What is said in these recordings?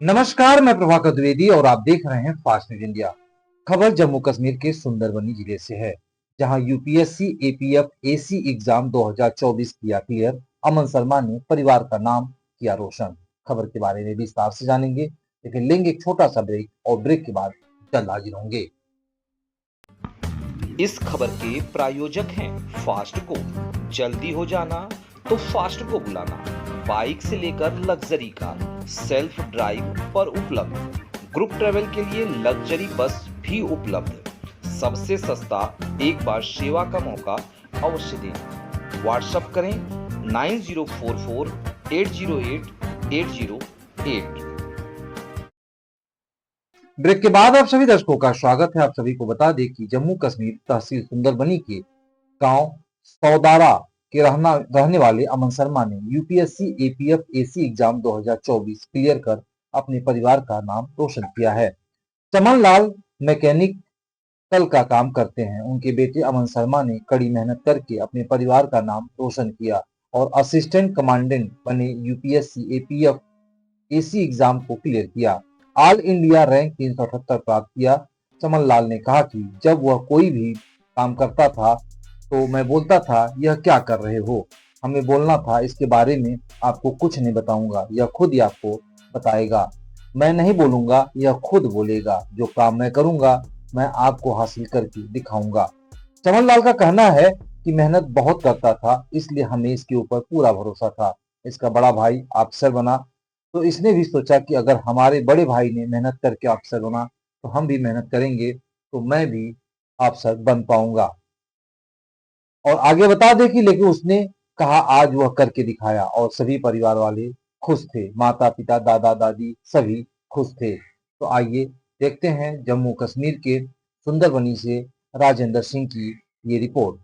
नमस्कार, मैं प्रभाकर द्विवेदी और आप देख रहे हैं फास्ट न्यूज इंडिया। खबर जम्मू कश्मीर के सुंदरबनी जिले से है, जहां यूपीएससी एपीएफ एसी एग्जाम 2024 किया क्लियर। अमन शर्मा ने परिवार का नाम किया रोशन। खबर के बारे में विस्तार से जानेंगे, लेकिन लेंगे एक छोटा सा ब्रेक और ब्रेक के बाद जल्द हाजिर होंगे। इस खबर के प्रायोजक हैं फास्ट को। जल्दी हो जाना तो फास्ट को बुलाना। बाइक से लेकर लग्जरी कार सेल्फ ड्राइव पर उपलब्ध। ग्रुप ट्रेवल के लिए लग्जरी बस भी उपलब्ध। सबसे सस्ता एक बार सेवा का मौका अवश्य दें। व्हाट्सएप करें 9044 808 808। ब्रेक के बाद आप सभी दर्शकों का स्वागत है। आप सभी को बता दें कि जम्मू कश्मीर तहसील सुंदरबनी के गांव सौदारा के रहने वाले अमन शर्मा ने UPSC APF AC exam 2024 clear कर अपने परिवार का नाम रोशन किया है। चमन लाल मैकेनिकल का काम करते हैं। उनके बेटे अमन शर्मा ने कड़ी मेहनत करके अपने परिवार का नाम रोशन किया और असिस्टेंट कमांडेंट बने। यूपीएससी एपीएफ एसी एग्जाम को क्लियर किया। ऑल इंडिया रैंक 378 प्राप्त किया। चमन लाल ने कहा कि जब वह कोई भी काम करता था तो मैं बोलता था, यह क्या कर रहे हो, हमें बोलना था, इसके बारे में आपको कुछ नहीं बताऊंगा, यह खुद ही आपको बताएगा। मैं नहीं बोलूंगा, यह खुद बोलेगा। जो काम मैं करूंगा मैं आपको हासिल करके दिखाऊंगा। चमन लाल का कहना है कि मेहनत बहुत करता था, इसलिए हमें इसके ऊपर पूरा भरोसा था। इसका बड़ा भाई अफसर बना तो इसने भी सोचा कि अगर हमारे बड़े भाई ने मेहनत करके अफसर बना तो हम भी मेहनत करेंगे तो मैं भी अफसर बन पाऊंगा। और आगे बता दें कि लेकिन उसने कहा आज वह करके दिखाया और सभी परिवार वाले खुश थे। माता पिता दादा दादी सभी खुश थे। तो आइए देखते हैं जम्मू कश्मीर के सुंदरबनी से राजेंद्र सिंह की ये रिपोर्ट।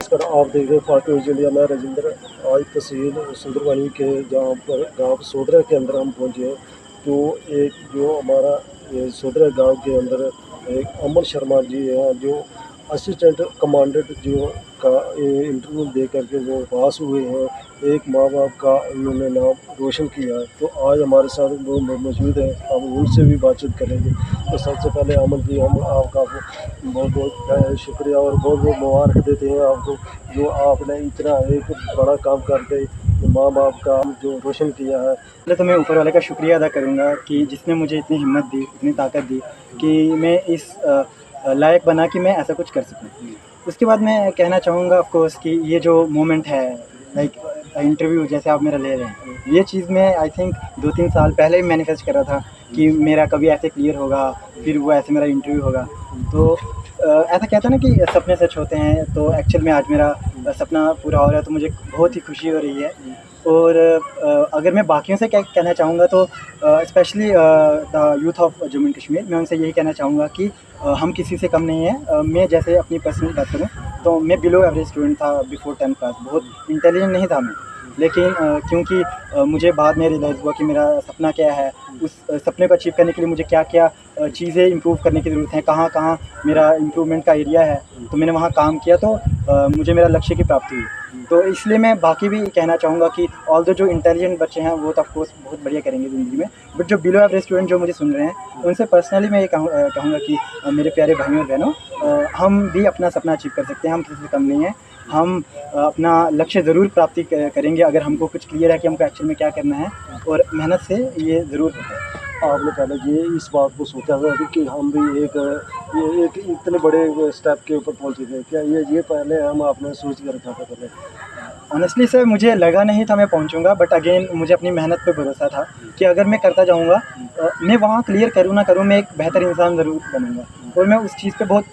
आप देख रहे हैं फास्ट न्यूज इंडिया। मैं राजेंद्र। आज तहसील सुंदरबनी के जहाँ पर गांव सोदरा के अंदर हम पहुंचे हैं। तो एक जो हमारा सोदरा गांव के अंदर एक अमन शर्मा जी हैं, जो असिस्टेंट कमांडेंट जो का इंटरव्यू दे करके वो पास हुए हैं। एक माँ बाप का उन्होंने नाम रोशन किया है। तो आज हमारे साथ वो मौजूद हैं, हम उनसे भी बातचीत करेंगे। तो सबसे पहले अमन जी, हम आपका बहुत बहुत शुक्रिया और बहुत बहुत मुबारक देते हैं आपको, जो आपने इतना एक बड़ा काम करके माँ बाप का जो रोशन किया है। पहले तो मैं ऊपर वाले का शुक्रिया अदा करूँगा कि जिसने मुझे इतनी हिम्मत दी, इतनी ताकत दी कि मैं इस लायक बना कि मैं ऐसा कुछ कर सकूँ। उसके बाद मैं कहना चाहूँगा ऑफ कोर्स कि ये जो मोमेंट है, लाइक इंटरव्यू जैसे आप मेरा ले रहे हैं, ये चीज़ मैं आई थिंक 2-3 साल पहले ही मैनिफेस्ट कर रहा था कि मेरा कभी ऐसे क्लियर होगा, फिर वो ऐसे मेरा इंटरव्यू होगा। तो ऐसा कहते हैं ना कि सपने सच होते हैं, तो एक्चुअल में आज मेरा सपना पूरा हो रहा है, तो मुझे बहुत ही खुशी हो रही है। और अगर मैं बाकियों से क्या कहना चाहूँगा तो specially the youth of Jammu and Kashmir, मैं उनसे यही कहना चाहूँगा कि हम किसी से कम नहीं हैं। मैं जैसे अपनी पर्सनल बात करूँ तो मैं बिलो एवरेज स्टूडेंट था बिफोर 10th क्लास, बहुत इंटेलिजेंट नहीं था मैं। लेकिन क्योंकि मुझे बाद में रियलाइज़ हुआ कि मेरा सपना क्या है, उस सपने को अचीव करने के लिए मुझे क्या क्या चीज़ें इम्प्रूव करने की ज़रूरत है, कहाँ कहाँ मेरा इम्प्रूवमेंट का एरिया है, तो मैंने वहाँ काम किया, तो मुझे मेरा लक्ष्य की प्राप्ति हुई। तो इसलिए मैं बाकी भी कहना चाहूँगा कि ऑल्दो जो इंटेलिजेंट बच्चे हैं वो तो ऑफ कोर्स बहुत बढ़िया करेंगे ज़िंदगी में, बट जो बिलो एवरेज स्टूडेंट जो मुझे सुन रहे हैं उनसे पर्सनली मैं ये कहूँगा कि मेरे प्यारे भाइयों और बहनों, हम भी अपना सपना अचीव कर सकते हैं। हम किसी से कम नहीं हैं। हम अपना लक्ष्य ज़रूर प्राप्ति करेंगे अगर हमको कुछ क्लियर है कि हमको एक्चुअल में क्या करना है, और मेहनत से ये ज़रूर होता है। आपने पहले ये इस बात को सोचा था कि हम भी एक इतने बड़े स्टेप के ऊपर पहुंचे थे क्या? ये पहले हम आपने सोच कर रखा था पहले? ऑनेस्टली सर मुझे लगा नहीं था मैं पहुंचूंगा, बट अगेन मुझे अपनी मेहनत पे भरोसा था कि अगर मैं करता जाऊंगा, मैं वहाँ क्लियर करूँ ना करूँ, मैं एक बेहतर इंसान ज़रूर बनूंगा। और मैं उस चीज़ पे बहुत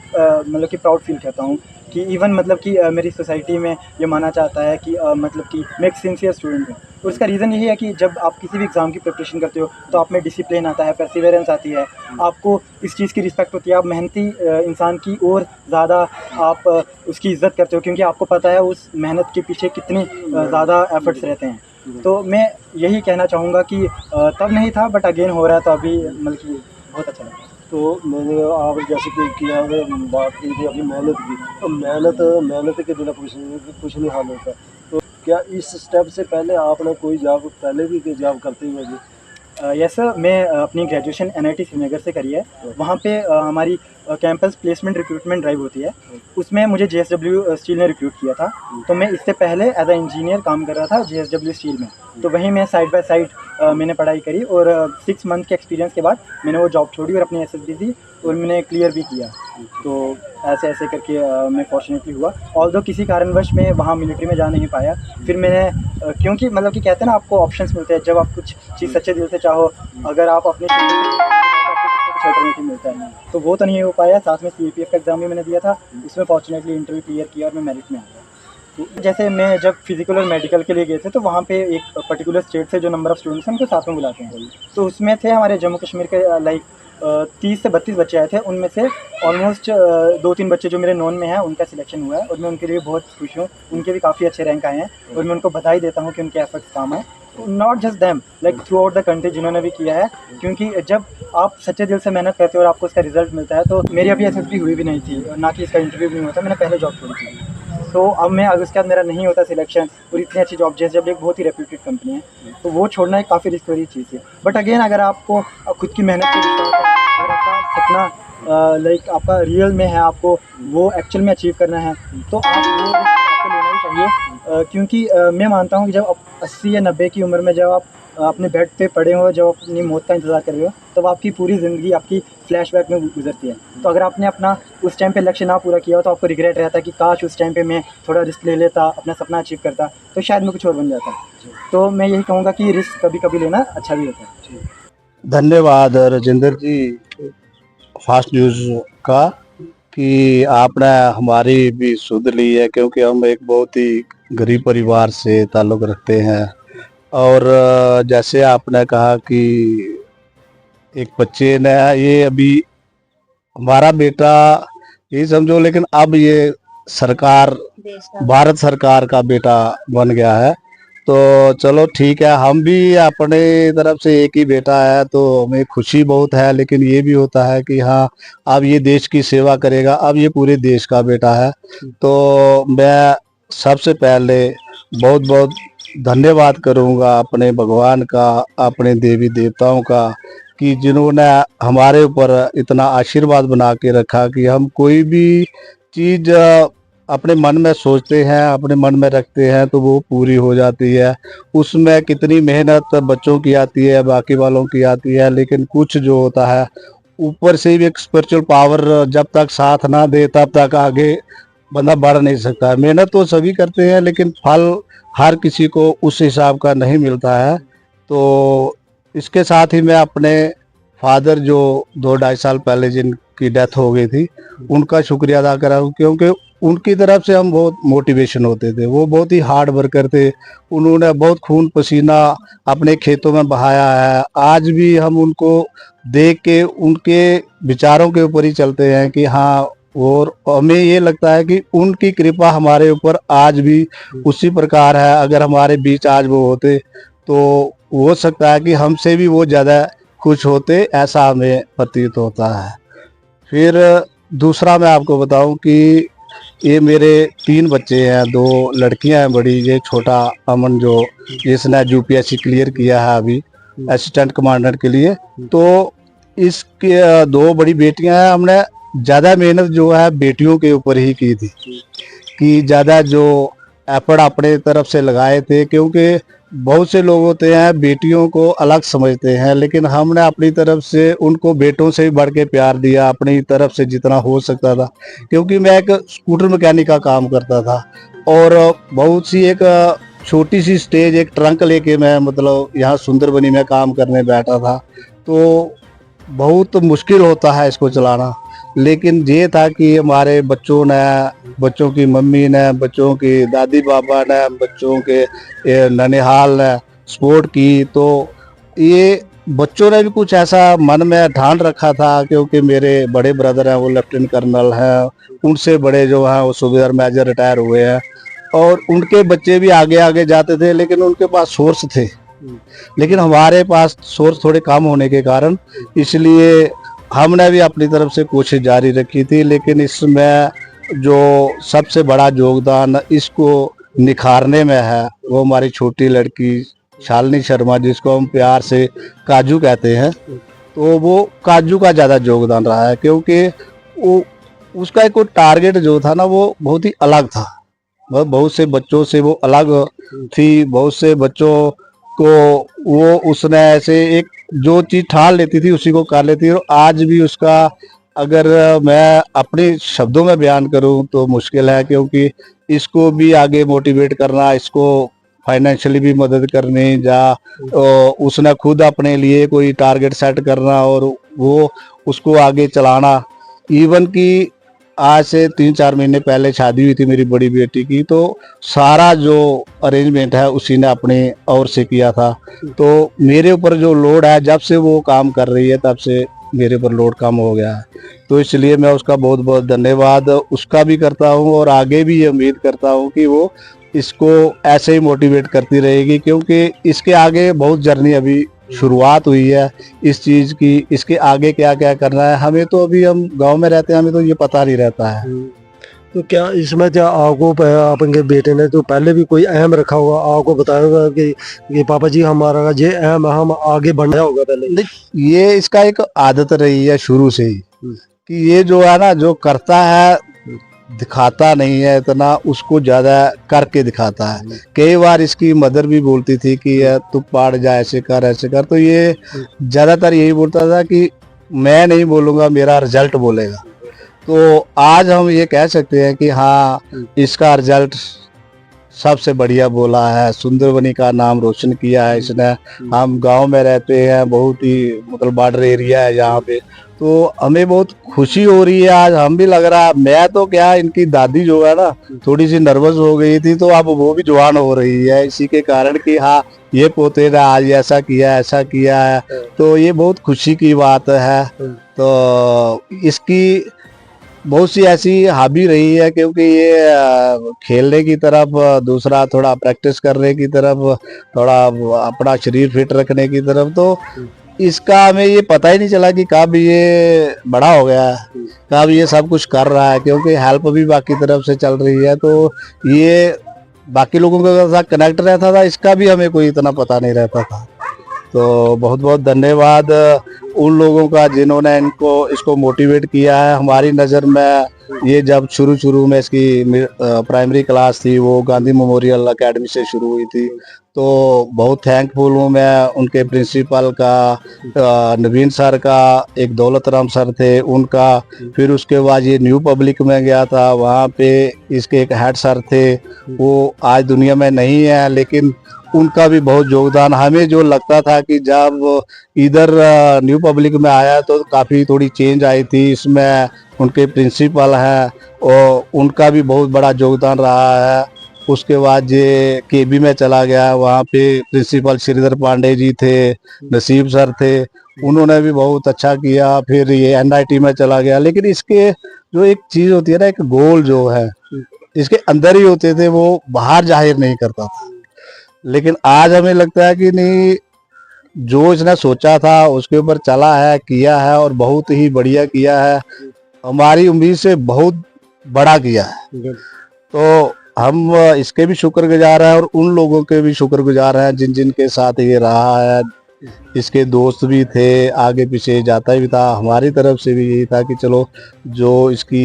मतलब कि प्राउड फील करता हूँ कि इवन मतलब कि मेरी सोसाइटी में ये माना जाता है कि मतलब कि मैं एक सिंसियर स्टूडेंट हूँ। तो उसका रीज़न यही है कि जब आप किसी भी एग्ज़ाम की प्रिपरेशन करते हो तो आप में डिसिप्लिन आता है, परसिवरेंस आती है, आपको इस चीज़ की रिस्पेक्ट होती है, आप मेहनती इंसान की और ज़्यादा आप उसकी इज़्ज़त करते हो, क्योंकि आपको पता है उस मेहनत के पीछे कितनी ज़्यादा एफर्ट्स रहते हैं। तो मैं यही कहना चाहूँगा कि तब नहीं था, बट अगेन हो रहा है, तो अभी मतलब कि बहुत अच्छा लगा। तो मैंने आप जैसे कि किया बात की थी अपनी मेहनत की, तो मेहनत के बिना कुछ नहीं हाल होता। तो क्या इस स्टेप से पहले आपने कोई जॉब पहले भी कोई जॉब करते हुए भी? यस सर, मैं अपनी ग्रेजुएशन NIT श्रीनगर से करी है। वहाँ पे हमारी कैंपस प्लेसमेंट रिक्रूटमेंट ड्राइव होती है, उसमें मुझे JSW स्टील ने रिक्रूट किया था। तो मैं इससे पहले एज अ इंजीनियर काम कर रहा था JSW स्टील में। तो वहीं मैं साइड बाय साइड मैंने पढ़ाई करी और 6 मंथ के एक्सपीरियंस के बाद मैंने वो जॉब छोड़ी और अपनी SSB दी और मैंने क्लियर भी किया। तो ऐसे ऐसे करके मैं फॉर्चुनेटली हुआ। ऑल्दो किसी कारणवश मैं वहाँ मिलिट्री में जा नहीं पाया। फिर मैंने क्योंकि मतलब कि कहते हैं ना, आपको ऑप्शंस मिलते हैं जब आप कुछ चीज़ सच्चे दिल से चाहो, अगर आप अपने अल्टरनेटिव मिलता है, तो वो तो नहीं हो पाया। साथ में CAPF का एग्ज़ाम भी मैंने दिया था, उसमें फॉर्चुनेटली इंटरव्यू क्लियर किया और मैं मेरिट में आ गया। तो जैसे मैं जब फिजिकल और मेडिकल के लिए गए थे, तो वहाँ पे एक पर्टिकुलर स्टेट से जो नंबर ऑफ़ स्टूडेंट्स हैं उनको साथ में बुलाते हैं। तो उसमें थे हमारे जम्मू कश्मीर के लाइक 30 से 32 बच्चे आए थे। उनमें से ऑलमोस्ट 2-3 बच्चे जो मेरे नॉन में हैं उनका सिलेक्शन हुआ है और मैं उनके लिए बहुत खुश हूँ। उनके भी काफ़ी अच्छे रैंक आए हैं और मैं उनको बधाई देता हूँ कि उनके एफर्ट्स काम आए। Not just them, like through out the country जिन्होंने भी किया है, क्योंकि जब आप सच्चे दिल से मेहनत करते हो और आपको उसका रिजल्ट मिलता है। तो मेरी अभी SSB हुई भी नहीं थी, ना कि इसका इंटरव्यू भी नहीं होता, मैंने पहले जॉब छोड़ी थी। तो अब मैं अगर उसके बाद मेरा नहीं होता सिलेक्शन और इतनी अच्छी जॉब, जैसे जब एक बहुत ही रेप्यूटेड कंपनी है, तो वो छोड़ना एक काफ़ी रिस्क वाली चीज़ है। बट अगेन, अगर आपको खुद की मेहनत पे विश्वास है, अगर आपका सपना लाइक आपका रियल में है, आपको वो एक्चुअल में अचीव करना है, तो आप वो रिस्क आपको लेना ही चाहिए। क्योंकि मैं मानता हूँ कि जब आप 80 या 90 की उम्र में जब आप अपने बेड पे पड़े हो, जब अपनी मौत का इंतज़ार कर रहे हो, तब आपकी पूरी ज़िंदगी आपकी फ्लैशबैक में गुजरती है। तो अगर आपने अपना उस टाइम पे लक्ष्य ना पूरा किया हो, तो आपको रिग्रेट रहता है कि काश उस टाइम पे मैं थोड़ा रिस्क ले लेता, अपना सपना अचीव करता, तो शायद मैं कुछ और बन जाता। तो मैं यही कहूँगा कि रिस्क कभी कभी लेना अच्छा भी होता है। धन्यवाद राजेंद्र जी फास्ट न्यूज़ का कि आपने हमारी भी सुध ली है, क्योंकि हम एक बहुत ही गरीब परिवार से ताल्लुक़ रखते हैं। और जैसे आपने कहा कि एक बच्चे ने, ये अभी हमारा बेटा ये समझो, लेकिन अब ये सरकार, भारत सरकार का बेटा बन गया है। तो चलो ठीक है, हम भी अपने तरफ से एक ही बेटा है तो हमें खुशी बहुत है, लेकिन ये भी होता है कि हाँ, अब ये देश की सेवा करेगा, अब ये पूरे देश का बेटा है। तो मैं सबसे पहले बहुत बहुत धन्यवाद करूँगा अपने भगवान का, अपने देवी देवताओं का, कि जिन्होंने हमारे ऊपर इतना आशीर्वाद बना के रखा कि हम कोई भी चीज़ अपने मन में सोचते हैं, अपने मन में रखते हैं, तो वो पूरी हो जाती है। उसमें कितनी मेहनत बच्चों की आती है, बाकी वालों की आती है, लेकिन कुछ जो होता है ऊपर से भी एक स्पिरिचुअल पावर जब तक साथ ना दे तब तक आगे बंदा बढ़ नहीं सकता है। मेहनत तो सभी करते हैं, लेकिन फल हर किसी को उस हिसाब का नहीं मिलता है। तो इसके साथ ही मैं अपने फादर जो 2-2.5 साल पहले जिनकी डेथ हो गई थी, उनका शुक्रिया अदा कर रहा हूँ, क्योंकि उनकी तरफ से हम बहुत मोटिवेशन होते थे। वो बहुत ही हार्ड वर्कर थे, उन्होंने बहुत खून पसीना अपने खेतों में बहाया है। आज भी हम उनको देख के उनके विचारों के ऊपर ही चलते हैं कि हाँ, और हमें ये लगता है कि उनकी कृपा हमारे ऊपर आज भी उसी प्रकार है। अगर हमारे बीच आज वो होते तो हो सकता है कि हमसे भी वो ज़्यादा खुश होते, ऐसा हमें प्रतीत होता है। फिर दूसरा मैं आपको बताऊं कि ये मेरे 3 बच्चे हैं, 2 लड़कियां हैं बड़ी, ये छोटा अमन जो जिसने UPSC क्लियर किया है अभी असिस्टेंट कमांडेंट के लिए। तो इसके 2 बड़ी बेटियां हैं। हमने ज़्यादा मेहनत जो है बेटियों के ऊपर ही की थी, कि ज़्यादा जो एफर्ट अपने तरफ से लगाए थे, क्योंकि बहुत से लोग होते हैं बेटियों को अलग समझते हैं, लेकिन हमने अपनी तरफ से उनको बेटों से भी बढ़ के प्यार दिया, अपनी तरफ से जितना हो सकता था। क्योंकि मैं एक स्कूटर मैकेनिक का काम करता था और बहुत सी एक छोटी सी स्टेज, एक ट्रंक लेके मैं मतलब यहाँ सुंदरबनी में काम करने बैठा था। तो बहुत मुश्किल होता है इसको चलाना, लेकिन ये था कि हमारे बच्चों ने, बच्चों की मम्मी ने, बच्चों की दादी बाबा ने, बच्चों के ननिहाल ने सपोर्ट की। तो ये बच्चों ने भी कुछ ऐसा मन में ठान रखा था, क्योंकि मेरे बड़े ब्रदर हैं वो लेफ्टिनेंट कर्नल हैं, उनसे बड़े जो हैं वो सूबेदार मेजर रिटायर हुए हैं, और उनके बच्चे भी आगे आगे जाते थे, लेकिन उनके पास सोर्स थे। लेकिन हमारे पास सोर्स थोड़े कम होने के कारण इसलिए हमने भी अपनी तरफ से कोशिश जारी रखी थी। लेकिन इसमें जो सबसे बड़ा योगदान इसको निखारने में है वो हमारी छोटी लड़की शालिनी शर्मा, जिसको हम प्यार से काजू कहते हैं। तो वो काजू का ज़्यादा योगदान रहा है, क्योंकि वो उसका एक टारगेट जो था ना वो बहुत ही अलग था। बहुत से बच्चों से वो अलग थी। बहुत से बच्चों को वो उसने ऐसे एक जो चीज ठान लेती थी उसी को कर लेती थी। और आज भी उसका अगर मैं अपने शब्दों में बयान करूं तो मुश्किल है, क्योंकि इसको भी आगे मोटिवेट करना, इसको फाइनेंशियली भी मदद करनी, या उसने खुद अपने लिए कोई टारगेट सेट करना और वो उसको आगे चलाना। इवन कि आज से 3-4 महीने पहले शादी हुई थी मेरी बड़ी बेटी की, तो सारा जो अरेंजमेंट है उसी ने अपने ओर से किया था। तो मेरे ऊपर जो लोड है, जब से वो काम कर रही है तब से मेरे ऊपर लोड कम हो गया है। तो इसलिए मैं उसका बहुत बहुत धन्यवाद उसका भी करता हूँ, और आगे भी ये उम्मीद करता हूँ कि वो इसको ऐसे ही मोटिवेट करती रहेगी, क्योंकि इसके आगे बहुत जर्नी अभी शुरुआत हुई है इस चीज की। इसके आगे क्या क्या करना है हमें तो, अभी हम गांव में रहते हैं, हमें तो ये पता नहीं रहता है। तो क्या इसमें क्या आपको आपके बेटे ने तो पहले भी कोई अहम रखा होगा, आपको बताया होगा कि ये पापा जी हमारा ये अहम है, हम आगे बढ़ना होगा पहले? ये इसका एक आदत रही है शुरू से ही, कि ये जो है ना, जो करता है दिखाता नहीं है इतना, उसको ज्यादा करके दिखाता है। कई बार इसकी मदर भी बोलती थी कि तू पढ़ जा, ऐसे कर ऐसे कर, तो ये ज्यादातर यही बोलता था कि मैं नहीं बोलूंगा, मेरा रिजल्ट बोलेगा। तो आज हम ये कह सकते हैं कि हाँ, इसका रिजल्ट सबसे बढ़िया बोला है, सुंदरबनी का नाम रोशन किया है इसने। हम गांव में रहते हैं, बहुत ही मतलब बॉर्डर एरिया है यहाँ पे, तो हमें बहुत खुशी हो रही है। आज हम भी लग रहा है, मैं तो क्या, इनकी दादी जो है ना थोड़ी सी नर्वस हो गई थी, तो अब वो भी जवान हो रही है इसी के कारण कि हाँ, ये पोते ने आज ऐसा किया है। तो ये बहुत खुशी की बात है। तो इसकी बहुत सी ऐसी हॉबी रही है, क्योंकि ये खेलने की तरफ, दूसरा थोड़ा प्रैक्टिस करने की तरफ, थोड़ा अपना शरीर फिट रखने की तरफ, तो इसका हमें ये पता ही नहीं चला कि कब ये बड़ा हो गया है, कब ये सब कुछ कर रहा है, क्योंकि हेल्प भी बाकी तरफ से चल रही है। तो ये बाकी लोगों के साथ कनेक्ट रहता था, इसका भी हमें कोई इतना पता नहीं रहता था। तो बहुत बहुत धन्यवाद उन लोगों का जिन्होंने इसको मोटिवेट किया है। हमारी नज़र में ये जब शुरू में इसकी प्राइमरी क्लास थी, वो गांधी मेमोरियल एकेडमी से शुरू हुई थी। तो बहुत थैंकफुल हूँ मैं उनके प्रिंसिपल का, नवीन सर का, एक दौलत राम सर थे उनका। फिर उसके बाद ये न्यू पब्लिक में गया था, वहाँ पे इसके एक हेड सर थे, वो आज दुनिया में नहीं है, लेकिन उनका भी बहुत योगदान। हमें जो लगता था कि जब इधर न्यू पब्लिक में आया तो काफ़ी थोड़ी चेंज आई थी, इसमें उनके प्रिंसिपल हैं और उनका भी बहुत बड़ा योगदान रहा है। उसके बाद ये केबी में चला गया, वहाँ पे प्रिंसिपल श्रीधर पांडे जी थे, नसीब सर थे, उन्होंने भी बहुत अच्छा किया। फिर ये एनआईटी में चला गया, लेकिन इसके जो एक चीज़ होती है ना, एक गोल जो है इसके अंदर ही होते थे, वो बाहर जाहिर नहीं करता था। लेकिन आज हमें लगता है कि नहीं, जो इसने सोचा था उसके ऊपर चला है, किया है, और बहुत ही बढ़िया किया है, हमारी उम्मीद से बहुत बड़ा किया है। तो हम इसके भी शुक्रगुजार हैं और उन लोगों के भी शुक्रगुजार हैं जिन जिन के साथ ये रहा है। इसके दोस्त भी थे, आगे पीछे जाता भी था। हमारी तरफ से भी यही था कि चलो, जो इसकी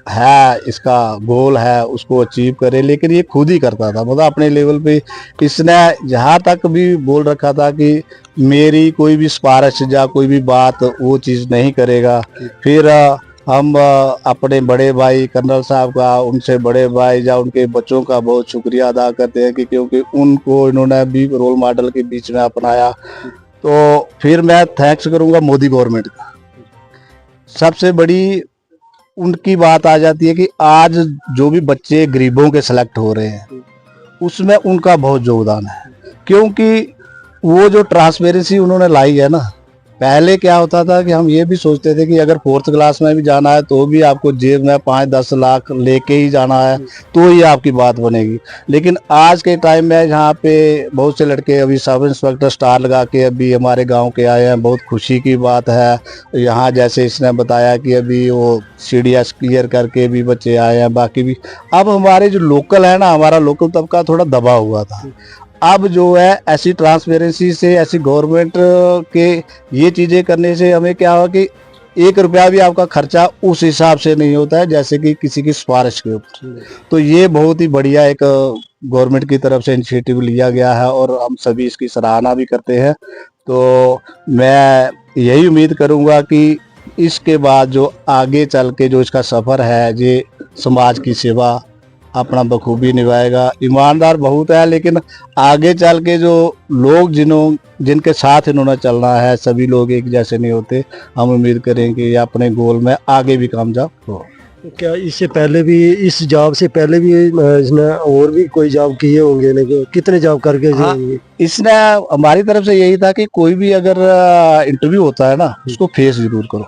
है, इसका गोल है, उसको अचीव करे। लेकिन ये खुद ही करता था, मतलब अपने लेवल पे इसने यहाँ तक भी बोल रखा था कि मेरी कोई भी सिफारिश या कोई भी बात वो चीज़ नहीं करेगा। फिर हम अपने बड़े भाई कर्नल साहब का, उनसे बड़े भाई या उनके बच्चों का बहुत शुक्रिया अदा करते हैं कि क्योंकि उनको इन्होंने भी रोल मॉडल के बीच में अपनाया। तो फिर मैं थैंक्स करूँगा मोदी गवर्नमेंट का। सबसे बड़ी उनकी बात आ जाती है कि आज जो भी बच्चे गरीबों के सेलेक्ट हो रहे हैं उसमें उनका बहुत योगदान है, क्योंकि वो जो ट्रांसपेरेंसी उन्होंने लाई है ना, पहले क्या होता था कि हम ये भी सोचते थे कि अगर 4th क्लास में भी जाना है तो भी आपको जेब में 5-10 लाख लेके ही जाना है तो ही आपकी बात बनेगी। लेकिन आज के टाइम में यहाँ पे बहुत से लड़के अभी सब इंस्पेक्टर स्टार लगा के अभी हमारे गांव के आए हैं, बहुत खुशी की बात है। यहाँ जैसे इसने बताया कि अभी वो CDS क्लियर करके भी बच्चे आए हैं, बाकी भी। अब हमारे जो लोकल है ना, हमारा लोकल तबका थोड़ा दबा हुआ था। अब जो है ऐसी ट्रांसपेरेंसी से, ऐसी गवर्नमेंट के ये चीजें करने से हमें क्या हुआ कि 1 रुपया भी आपका खर्चा उस हिसाब से नहीं होता है जैसे कि किसी की सिफारिश के ऊपर। तो ये बहुत ही बढ़िया एक गवर्नमेंट की तरफ से इनिशिएटिव लिया गया है और हम सभी इसकी सराहना भी करते हैं। तो मैं यही उम्मीद करूंगा कि इसके बाद जो आगे चल के जो इसका सफर है, ये समाज की सेवा अपना बखूबी निभाएगा। ईमानदार बहुत है, लेकिन आगे चल के जो लोग जिनके साथ इन्होंने चलना है, सभी लोग एक जैसे नहीं होते। हम उम्मीद करें कि ये अपने गोल में आगे भी कामयाब हो। क्या इससे पहले भी, इस जॉब से पहले भी इसने और भी कोई जॉब किए होंगे, लेकिन कितने जॉब करके हाँ, इसने हमारी तरफ से यही था कि कोई भी अगर इंटरव्यू होता है ना, उसको फेस जरूर करो।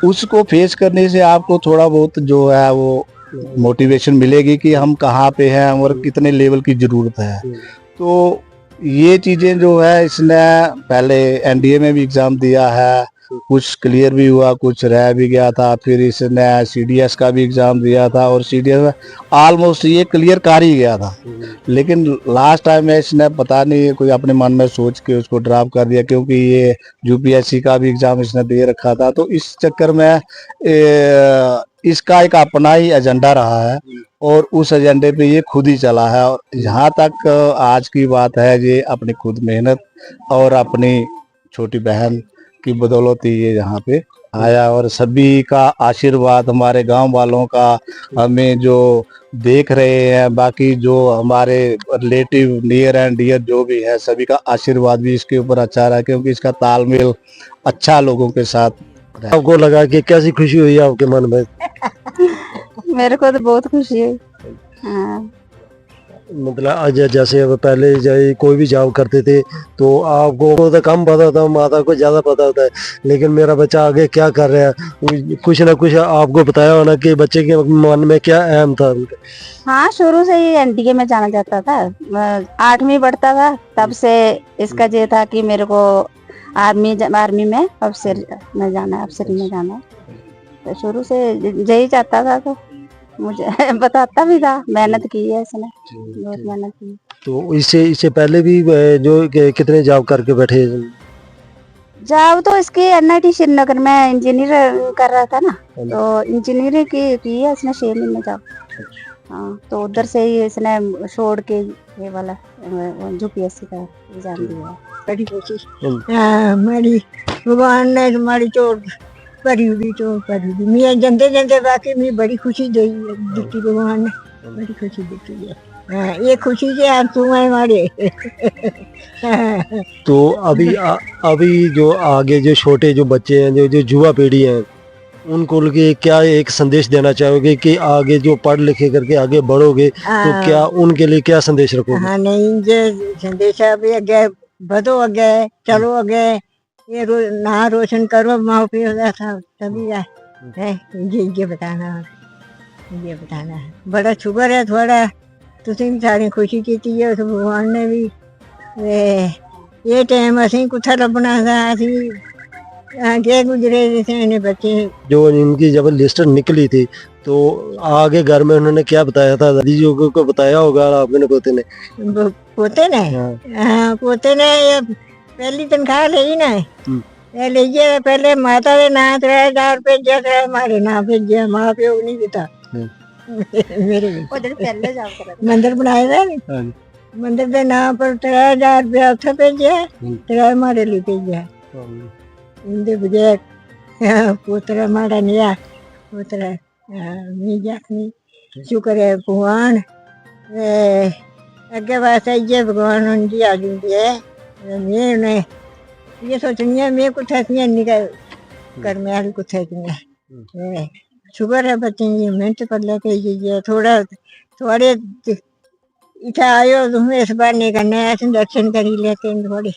उसको फेस करने से आपको थोड़ा बहुत जो है वो मोटिवेशन मिलेगी कि हम कहाँ पे हैं और कितने लेवल की जरूरत है। तो ये चीजें जो है, इसने पहले NDA में भी एग्जाम दिया है, कुछ क्लियर भी हुआ, कुछ रह भी गया था। फिर इसने CDS का भी एग्जाम दिया था और CDS में ऑलमोस्ट ये क्लियर कर ही गया था। लेकिन लास्ट टाइम में इसने पता नहीं कोई अपने मन में सोच के उसको ड्रॉप कर दिया, क्योंकि ये UPSC का भी एग्जाम इसने दे रखा था। तो इस चक्कर में इसका एक अपना ही एजेंडा रहा है और उस एजेंडे पे ये खुद ही चला है। और यहाँ तक आज की बात है, ये अपनी खुद मेहनत और अपनी छोटी बहन की बदौलत ही ये यहाँ पे आया। और सभी का आशीर्वाद, हमारे गांव वालों का, हमें जो देख रहे हैं, बाकी जो हमारे रिलेटिव नियर एंड डियर जो भी है, सभी का आशीर्वाद भी इसके ऊपर अच्छा रहा, क्योंकि इसका तालमेल अच्छा लोगों के साथ रहा। आपको लगा कि कैसी खुशी हुई आपके मन में? मेरे को तो बहुत खुशी हुई। हाँ। मतलब आज जैसे अब पहले कोई भी जॉब करते थे तो आपको तो कम पता था, माता को ज्यादा पता होता है, लेकिन मेरा बच्चा आगे क्या कर रहा है, कुछ ना कुछ आपको बताया होना कि बच्चे के मन में क्या अहम था। हाँ, शुरू से ही NDA में जाना चाहता था। 8वीं पढ़ता था तब से इसका ये था कि मेरे को आर्मी में अफसर में जाना है, अफसरी में जाना है। तो शुरू से यही चाहता था, तो मुझे बताता भी था। मेहनत की है इसने, बहुत मेहनत की। तो इससे पहले भी कितने जॉब करके बैठे? जॉब तो इसकी NIT श्रीनगर में इंजीनियर कर रहा था ना, तो इंजीनियरिंग की है इसने 6 महीने जॉब। हाँ, तो उधर से ही इसने छोड़ के ये वाला UPSC का एग्जाम दिया। बड़ी कोशिश हमारी भगवान ने हमारी चोट भरी हुई, चोट भरी हुई। मैं जंदे जंदे बाकी मैं बड़ी खुशी दी भगवान ने, बड़ी खुशी दी है। ये खुशी के आंसू हैं हमारे। तो अभी जो आगे जो छोटे जो बच्चे हैं, जो युवा पीढ़ी है, उनको लिए क्या एक संदेश देना चाहोगे कि आगे जो पढ़ लिखे करके आगे बढ़ोगे तो क्या उनके लिए क्या संदेश रखोगे? हाँ, नहीं, जो संदेश अभी आगे बढ़ो, आगे चलो, आगे ये ना रोशन करो माँ पियो था तभी है। ये बताना है। बड़ा शुक्र है थोड़ा तुम सारी खुशी की है, उस भगवान ने भी। ये टाइम असी कुछ लभना था, असी आगे गुजरे जैसे बच्चे। जो इनकी जब लिस्ट निकली थी तो आगे घर में उन्होंने क्या बताया था? दादी जी को बताया होगा आपके पोते ने? पोते ने ये पहली तनख्वाह ली ना, लीजिए पहले माता के नाम 3000 भेजा, हमारे नाम भेजा, माँ प्यो नहीं देता। मेरे पहले जॉब कर रहा था। मंदिर बनाए थे, मंदिर के नाम पर 3000 रुपया उसे भेजा, 3 हमारे लिए भेजा। उनके बजाय पुत्र हमारा नया पुत्र नहीं, शुक्र है भगवान। अगे बस ये भगवान उनकी आ जाती है। मैं उन्हें ये सोचनी है, मैं कुछ ऐसी निकल कर मैं आज कुछ ऐसी शुक्र है बच्चे की मेहनत कर लेके ये थोड़े इतना आयो तुम्हें इस बार नहीं करना है, ऐसे दर्शन कर ही लेते हैं थोड़े।